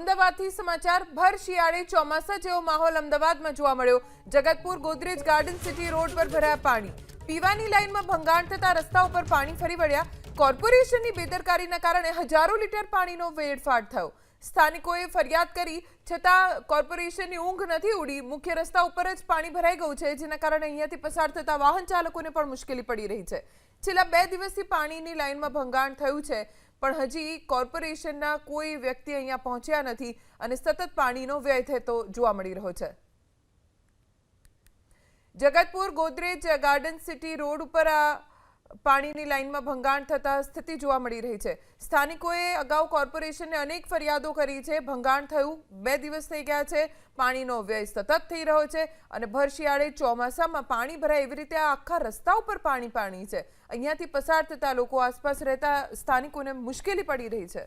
અમદાવાદથી સમાચાર ભર શિયાળે ચોમાસા જેવો માહોલ અમદાવાદમાં જોવા મળ્યો। Jagatpur Godrej garden city road પર ભરાયા પાણી। પીવાની લાઈનમાં ભંગાણ થતા રસ્તા ઉપર પાણી ફરી વળ્યા। કોર્પોરેશનની બેદરકારીના કારણે હજારો લીટર પાણીનો વેડફાટ થયો। સ્થાનિકોએ ફરિયાદ કરી છતાં કોર્પોરેશનની ઊંઘ નથી ઉડી। મુખ્ય રસ્તા ઉપર જ પાણી ભરાઈ ગયું છે, જેના કારણે અહીંયાથી પસાર થતા વાહન ચાલકોને પણ મુશ્કેલી પડી રહી છે। છેલ્લા 2 દિવસથી પાણીની લાઈનમાં ભંગાણ થયું છે, પણ હજી કોર્પોરેશનના કોઈ વ્યક્તિ અહીંયા પહોંચ્યા નથી અને સતત પાણીનો વ્યય થતો જોવા મળી રહ્યો છે। Jagatpur Godrej garden city road ઉપર આ પાણીની લાઈનમાં ભંગાણ થતા સ્થિતિ જોવા મળી રહી છે। સ્થાનિકોએ અગાઉ કોર્પોરેશનને અનેક ફરિયાદો કરી છે। ભંગાણ થયું 2 દિવસ થઈ ગયા છે, પાણીનો વ્યય સતત થઈ રહ્યો છે અને ભર શિયાળે ચોમાસામાં પાણી ભરાય એવી રીતે આ આખા રસ્તા ઉપર પાણી છે। અહીંયાથી પસાર થતા લોકો, આસપાસ રહેતા સ્થાનિકોને મુશ્કેલી પડી રહી છે।